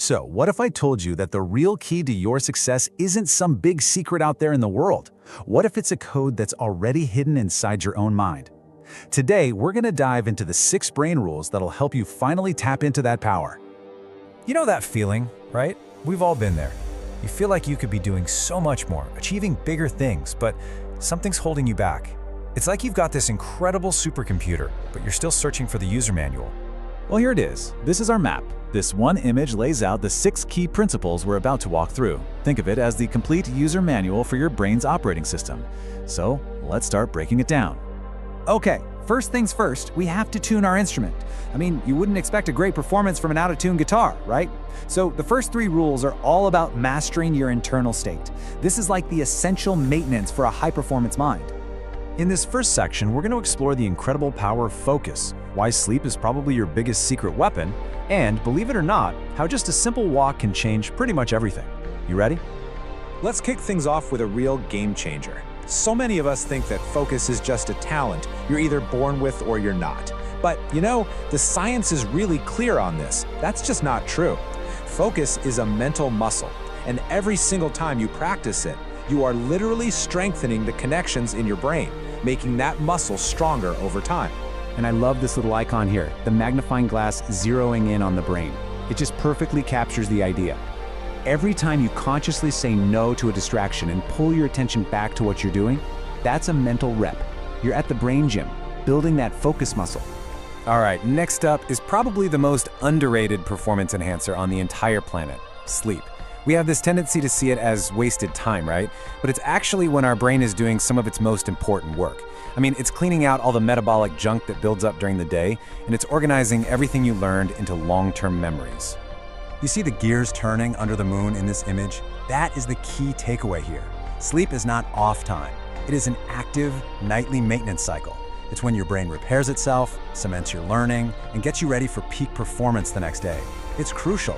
So, what if I told you that the real key to your success isn't some big secret out there in the world? What if it's a code that's already hidden inside your own mind? Today, we're going to dive into the 6 brain rules that'll help you finally tap into that power. You know that feeling, right? We've all been there. You feel like you could be doing so much more, achieving bigger things, but something's holding you back. It's like you've got this incredible supercomputer, but you're still searching for the user manual. Well, here it is. This is our map. This one image lays out the 6 key principles we're about to walk through. Think of it as the complete user manual for your brain's operating system. So, let's start breaking it down. Okay, first things first, we have to tune our instrument. I mean, you wouldn't expect a great performance from an out-of-tune guitar, right? So the first 3 rules are all about mastering your internal state. This is like the essential maintenance for a high-performance mind. In this first section, we're going to explore the incredible power of focus, why sleep is probably your biggest secret weapon, and, believe it or not, how just a simple walk can change pretty much everything. You ready? Let's kick things off with a real game changer. So many of us think that focus is just a talent you're either born with or you're not. But, you know, the science is really clear on this. That's just not true. Focus is a mental muscle, and every single time you practice it, you are literally strengthening the connections in your brain, making that muscle stronger over time. And I love this little icon here, the magnifying glass zeroing in on the brain. It just perfectly captures the idea. Every time you consciously say no to a distraction and pull your attention back to what you're doing, that's a mental rep. You're at the brain gym, building that focus muscle. All right, next up is probably the most underrated performance enhancer on the entire planet, sleep. We have this tendency to see it as wasted time, right? But it's actually when our brain is doing some of its most important work. I mean, it's cleaning out all the metabolic junk that builds up during the day, and it's organizing everything you learned into long-term memories. You see the gears turning under the moon in this image? That is the key takeaway here. Sleep is not off time. It is an active, nightly maintenance cycle. It's when your brain repairs itself, cements your learning, and gets you ready for peak performance the next day. It's crucial.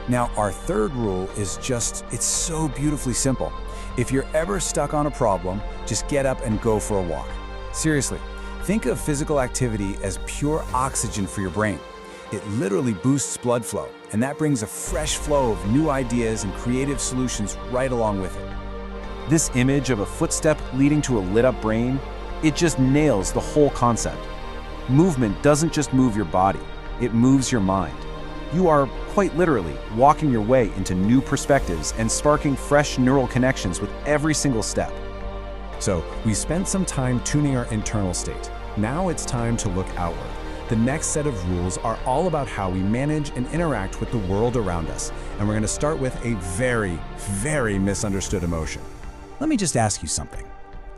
Now, our third rule is it's so beautifully simple. If you're ever stuck on a problem, just get up and go for a walk. Seriously, think of physical activity as pure oxygen for your brain. It literally boosts blood flow, and that brings a fresh flow of new ideas and creative solutions right along with it. This image of a footstep leading to a lit-up brain, it just nails the whole concept. Movement doesn't just move your body, it moves your mind. You are, quite literally, walking your way into new perspectives and sparking fresh neural connections with every single step. So, we spent some time tuning our internal state. Now it's time to look outward. The next set of rules are all about how we manage and interact with the world around us. And we're going to start with a very, very misunderstood emotion. Let me just ask you something.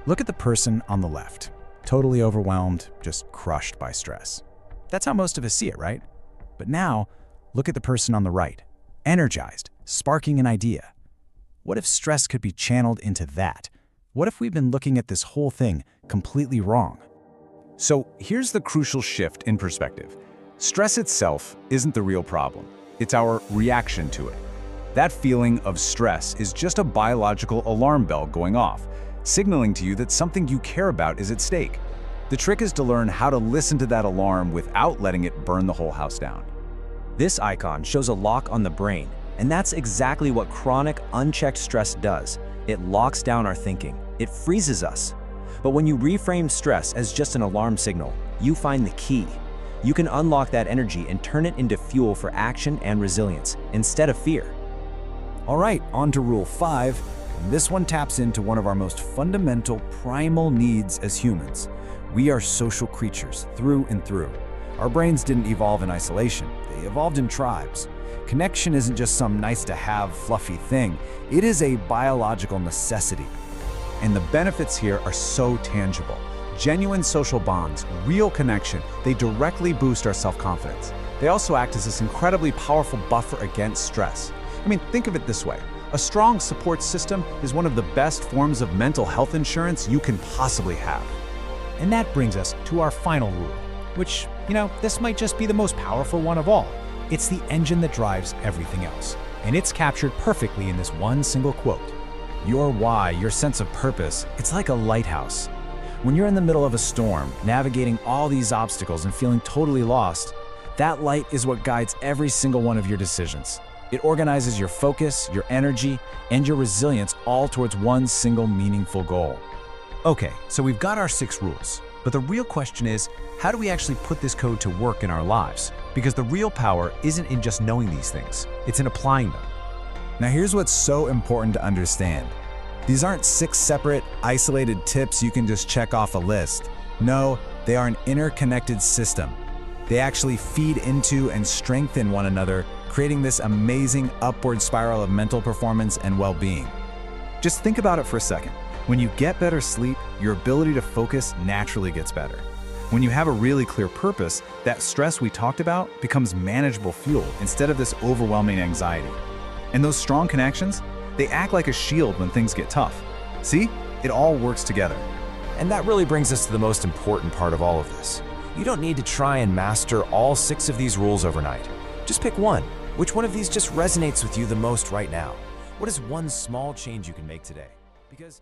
Look at the person on the left. Totally overwhelmed, just crushed by stress. That's how most of us see it, right? But now, look at the person on the right. Energized, sparking an idea. What if stress could be channeled into that? What if we've been looking at this whole thing completely wrong? So here's the crucial shift in perspective. Stress itself isn't the real problem. It's our reaction to it. That feeling of stress is just a biological alarm bell going off, signaling to you that something you care about is at stake. The trick is to learn how to listen to that alarm without letting it burn the whole house down. This icon shows a lock on the brain, and that's exactly what chronic, unchecked stress does. It locks down our thinking. It freezes us. But when you reframe stress as just an alarm signal, you find the key. You can unlock that energy and turn it into fuel for action and resilience, instead of fear. All right, on to rule 5. This one taps into one of our most fundamental, primal needs as humans. We are social creatures, through and through. Our brains didn't evolve in isolation, they evolved in tribes. Connection isn't just some nice-to-have, fluffy thing. It is a biological necessity. And the benefits here are so tangible. Genuine social bonds, real connection, they directly boost our self-confidence. They also act as this incredibly powerful buffer against stress. I mean, think of it this way. A strong support system is one of the best forms of mental health insurance you can possibly have. And that brings us to our final rule, which, this might just be the most powerful one of all. It's the engine that drives everything else. And it's captured perfectly in this one single quote. Your why, your sense of purpose, it's like a lighthouse. When you're in the middle of a storm, navigating all these obstacles and feeling totally lost, that light is what guides every single one of your decisions. It organizes your focus, your energy, and your resilience all towards one single meaningful goal. Okay, so we've got our 6 rules. But the real question is, how do we actually put this code to work in our lives? Because the real power isn't in just knowing these things, it's in applying them. Now here's what's so important to understand. These aren't 6 separate, isolated tips you can just check off a list. No, they are an interconnected system. They actually feed into and strengthen one another, creating this amazing upward spiral of mental performance and well-being. Just think about it for a second. When you get better sleep, your ability to focus naturally gets better. When you have a really clear purpose, that stress we talked about becomes manageable fuel instead of this overwhelming anxiety. And those strong connections, they act like a shield when things get tough. See? It all works together. And that really brings us to the most important part of all of this. You don't need to try and master all 6 of these rules overnight. Just pick one. Which one of these just resonates with you the most right now? What is one small change you can make today? Because